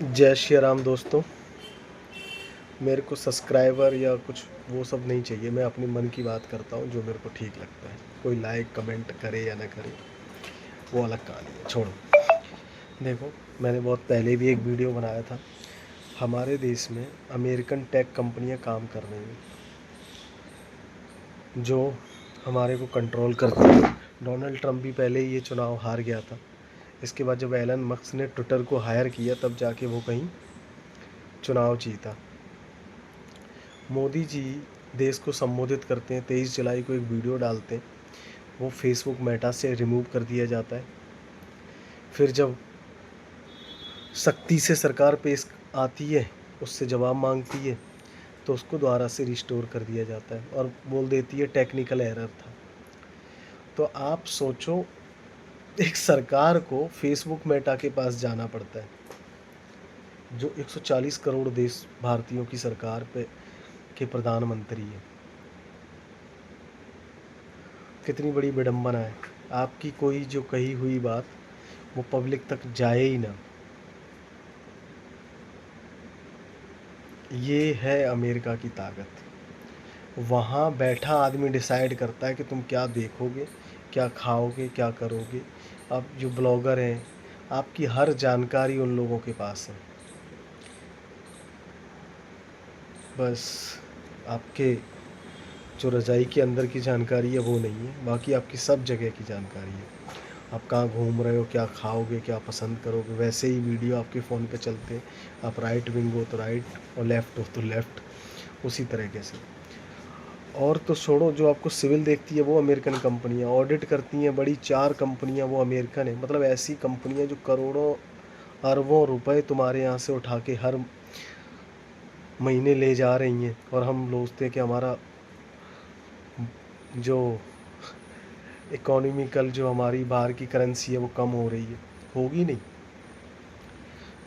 जय श्री राम दोस्तों। मेरे को सब्सक्राइबर या कुछ वो सब नहीं चाहिए। मैं अपनी मन की बात करता हूँ जो मेरे को ठीक लगता है। कोई लाइक कमेंट करे या ना करे वो अलग कहानी है, छोड़ो। देखो, मैंने बहुत पहले भी एक वीडियो बनाया था। हमारे देश में अमेरिकन टेक कंपनियां काम कर रही हैं जो हमारे को कंट्रोल करती हैं। डोनाल्ड ट्रंप भी पहले ही ये चुनाव हार गया था। इसके बाद जब एलन मस्क ने ट्विटर को हायर किया तब जाके वो कहीं चुनाव जीता। मोदी जी देश को संबोधित करते हैं, 23 जुलाई को एक वीडियो डालते हैं, वो फेसबुक मेटा से रिमूव कर दिया जाता है। फिर जब सख्ती से सरकार पेश आती है, उससे जवाब मांगती है, तो उसको दोबारा से रिस्टोर कर दिया जाता है और बोल देती है टेक्निकल एरर था। तो आप सोचो, एक सरकार को फेसबुक मेटा के पास जाना पड़ता है जो 140 करोड़ देश भारतीयों की सरकार पे के प्रधानमंत्री है। कितनी बड़ी विडंबना है। आपकी कोई जो कही हुई बात वो पब्लिक तक जाए ही ना। ये है अमेरिका की ताकत। वहाँ बैठा आदमी डिसाइड करता है कि तुम क्या देखोगे, क्या खाओगे, क्या करोगे। अब जो ब्लॉगर हैं, आपकी हर जानकारी उन लोगों के पास है। बस आपके जो रज़ाई के अंदर की जानकारी है वो नहीं है, बाकी आपकी सब जगह की जानकारी है। आप कहाँ घूम रहे हो, क्या खाओगे, क्या पसंद करोगे, वैसे ही वीडियो आपके फ़ोन पे चलते हैं। आप राइट विंग हो तो राइट और लेफ़्ट हो तो लेफ़्ट, उसी तरीके से। और तो छोड़ो, जो आपको सिविल देखती है वो अमेरिकन कंपनियां, ऑडिट करती हैं बड़ी 4 कंपनियां, वो अमेरिकन है। मतलब ऐसी कंपनियां जो करोड़ों अरबों रुपए तुम्हारे यहाँ से उठा के हर महीने ले जा रही हैं, और हम सोचते हैं कि हमारा जो इकोनॉमिकल जो हमारी बाहर की करेंसी है वो कम हो रही है। होगी नहीं।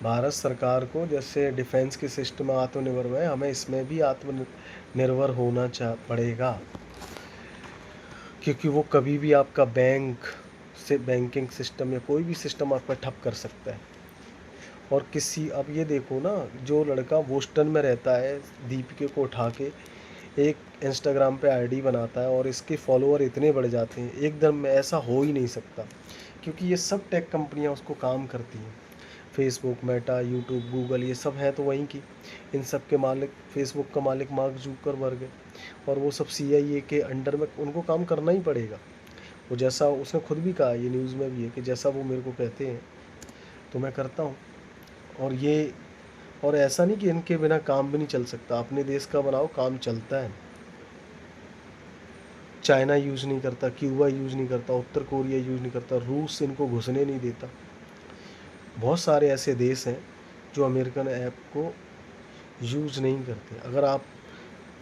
भारत सरकार को जैसे डिफेंस के सिस्टम में आत्मनिर्भर है, हमें इसमें भी आत्मनिर्भर होना पड़ेगा, क्योंकि वो कभी भी आपका बैंक से बैंकिंग सिस्टम या कोई भी सिस्टम आपका ठप कर सकता है। और किसी, अब ये देखो ना, जो लड़का बोस्टन में रहता है दीपिका को उठा के एक इंस्टाग्राम पे आईडी बनाता है और इसके फॉलोअर इतने बढ़ जाते हैं एकदम में, ऐसा हो ही नहीं सकता, क्योंकि ये सब टेक कंपनियां उसको काम करती हैं। फेसबुक, मेटा, यूट्यूब, गूगल, ये सब है तो वहीं की। इन सब के मालिक, फेसबुक का मालिक मार्क जुकरबर्ग है, और वो सब CIA के अंडर में उनको काम करना ही पड़ेगा। वो जैसा उसने खुद भी कहा, ये न्यूज़ में भी है, कि जैसा वो मेरे को कहते हैं तो मैं करता हूँ। और ये, और ऐसा नहीं कि इनके बिना काम भी नहीं चल सकता। अपने देश का बनाओ, काम चलता है। चाइना यूज़ नहीं करता, क्यूबा यूज़ नहीं करता, उत्तर कोरिया यूज़ नहीं करता, रूस इनको घुसने नहीं देता। बहुत सारे ऐसे देश हैं जो अमेरिकन ऐप को यूज़ नहीं करते। अगर आप,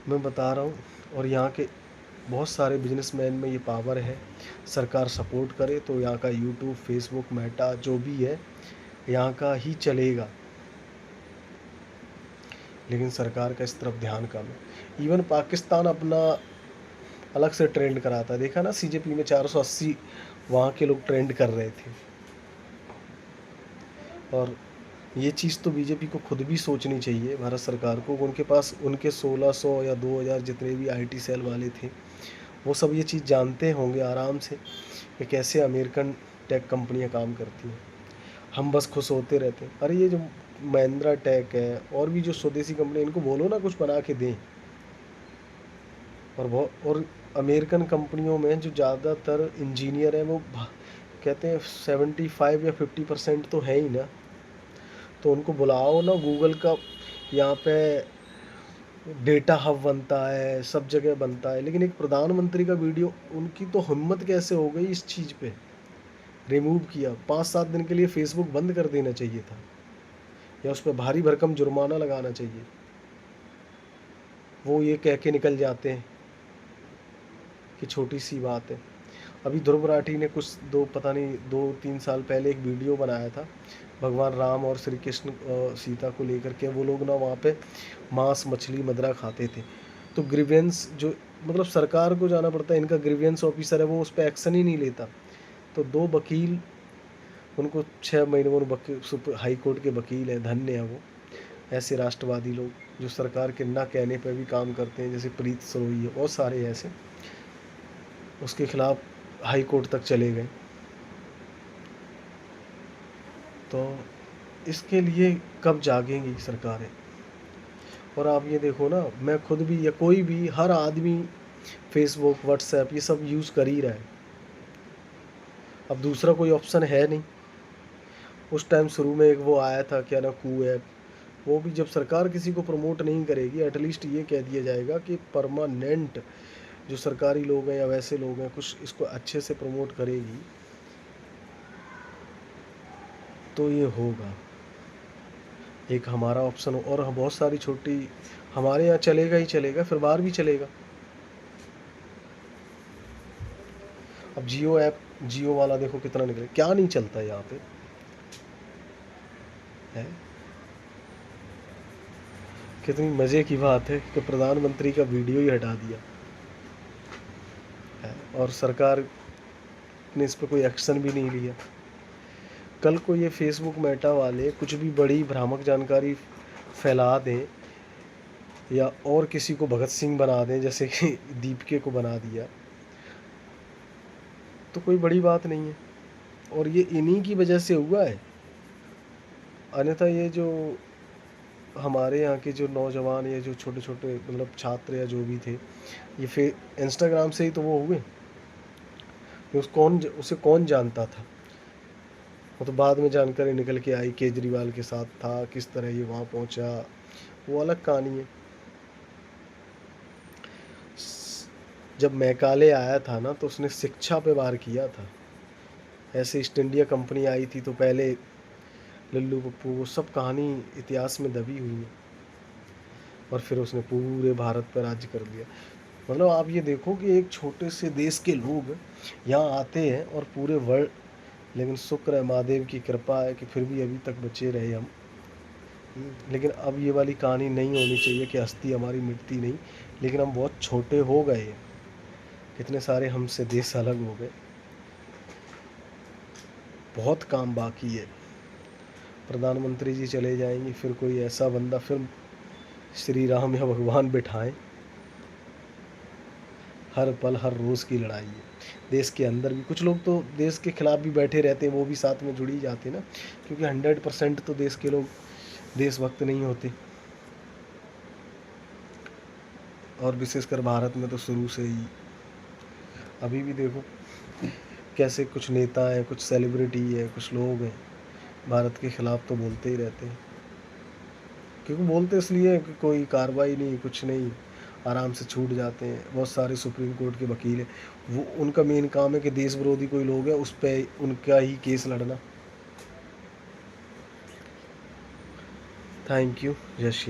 मैं बता रहा हूँ, और यहाँ के बहुत सारे बिजनेसमैन में ये पावर है, सरकार सपोर्ट करे तो यहाँ का यूट्यूब, फेसबुक, मेटा जो भी है यहाँ का ही चलेगा। लेकिन सरकार का इस तरफ ध्यान कम है। इवन पाकिस्तान अपना अलग से ट्रेंड कराता है। देखा ना, CJP में 480 वहाँ के लोग ट्रेंड कर रहे थे। और ये चीज़ तो बीजेपी को खुद भी सोचनी चाहिए, भारत सरकार को। उनके पास उनके 1600 या 2000 जितने भी IT सेल वाले थे, वो सब ये चीज़ जानते होंगे आराम से कि कैसे अमेरिकन टेक कंपनियां काम करती हैं। हम बस खुश होते रहते हैं। अरे ये जो महिंद्रा टेक है और भी जो स्वदेशी कंपनी, इनको बोलो ना कुछ बना के दें। और अमेरिकन कंपनियों में जो ज़्यादातर इंजीनियर हैं वो कहते हैं 75 या 50% तो है ही ना। तो उनको बुलाओ ना। गूगल का यहाँ पे डेटा हब बनता है, सब जगह बनता है, लेकिन एक प्रधानमंत्री का वीडियो, उनकी तो हिम्मत कैसे हो गई इस चीज़ पे रिमूव किया। 5-7 दिन के लिए फेसबुक बंद कर देना चाहिए था, या उस पर भारी भरकम जुर्माना लगाना चाहिए। वो ये कह के निकल जाते हैं कि छोटी सी बात है। अभी ध्रुव राठी ने कुछ पता नहीं 2-3 साल पहले एक वीडियो बनाया था, भगवान राम और श्री कृष्ण सीता को लेकर के। वो लोग ना वहाँ पे मांस, मछली, मदिरा खाते थे। तो ग्रीवेंस जो, मतलब सरकार को जाना पड़ता है, इनका ग्रीवेंस ऑफिसर है, वो उस पर एक्शन ही नहीं लेता। तो 2 वकील उनको 6 महीने में हाई कोर्ट के वकील हैं, धन्य हैं वो। ऐसे राष्ट्रवादी लोग जो सरकार के ना कहने पर भी काम करते हैं, जैसे प्रीत सरोई है, बहुत सारे ऐसे, उसके खिलाफ हाई कोर्ट तक चले गए। तो इसके लिए कब जागेंगी सरकारें? और आप ये देखो ना, मैं खुद भी या कोई भी, हर आदमी फेसबुक, व्हाट्सएप ये सब यूज़ कर ही रहा है। अब दूसरा कोई ऑप्शन है नहीं। उस टाइम शुरू में एक वो आया था, क्या ना, कू ऐप, वो भी जब सरकार किसी को प्रमोट नहीं करेगी, एटलीस्ट ये कह दिया जाएगा कि परमानेंट जो सरकारी लोग हैं या वैसे लोग हैं, कुछ इसको अच्छे से प्रमोट करेगी तो ये होगा। एक हमारा ऑप्शन और बहुत सारी छोटी, हमारे यहाँ चलेगा ही चलेगा, फिर बाहर भी चलेगा। अब जियो ऐप, जियो वाला देखो कितना निकले, क्या नहीं चलता यहाँ पे है। कितनी मज़े की बात है कि प्रधानमंत्री का वीडियो ही हटा दिया है और सरकार ने इस पर कोई एक्शन भी नहीं लिया। कल को ये फेसबुक मेटा वाले कुछ भी बड़ी भ्रामक जानकारी फैला दें या और किसी को भगत सिंह बना दें, जैसे कि दीपिके को बना दिया, तो कोई बड़ी बात नहीं है। और ये इन्हीं की वजह से हुआ है। अन्यथा ये जो हमारे यहाँ के जो नौजवान या जो छोटे छोटे मतलब छात्र या जो भी थे, ये फिर इंस्टाग्राम से ही तो वो हुए। उसे कौन जानता था? वो तो बाद में जानकारी निकल के आई, केजरीवाल के साथ था, किस तरह ये वहाँ पहुँचा, वो अलग कहानी है। जब मैकाले आया था ना, तो उसने शिक्षा पे वार किया था। ऐसे ईस्ट इंडिया कंपनी आई थी तो पहले लल्लू पप्पू, वो सब कहानी इतिहास में दबी हुई है, और फिर उसने पूरे भारत पर राज्य कर दिया। मतलब आप ये देखो कि एक छोटे से देश के लोग यहाँ आते हैं और पूरे वर्ल्ड, लेकिन शुक्र है, महादेव की कृपा है कि फिर भी अभी तक बचे रहे हम। लेकिन अब ये वाली कहानी नहीं होनी चाहिए कि हस्ती हमारी मिटती नहीं, लेकिन हम बहुत छोटे हो गए हैं, कितने सारे हमसे देश अलग हो गए, बहुत काम बाकी है। प्रधानमंत्री जी चले जाएंगे, फिर कोई ऐसा बंदा, फिर श्री राम या भगवान बिठाएं। हर पल हर रोज़ की लड़ाई है। देश के अंदर भी कुछ लोग तो देश के खिलाफ भी बैठे रहते हैं, वो भी साथ में जुड़ी जाते हैं ना, क्योंकि 100% तो देश के लोग देशभक्त नहीं होते। और विशेषकर भारत में तो शुरू से ही, अभी भी देखो कैसे कुछ नेता हैं, कुछ सेलिब्रिटी है, कुछ लोग हैं, भारत के खिलाफ तो बोलते ही रहते हैं। क्योंकि बोलते इसलिए हैं कि कोई कार्रवाई नहीं, कुछ नहीं, आराम से छूट जाते हैं। बहुत सारे सुप्रीम कोर्ट के वकील हैं, वो उनका मेन काम है कि देश विरोधी कोई लोग है उस पर उनका ही केस लड़ना। Thank you. जय श्री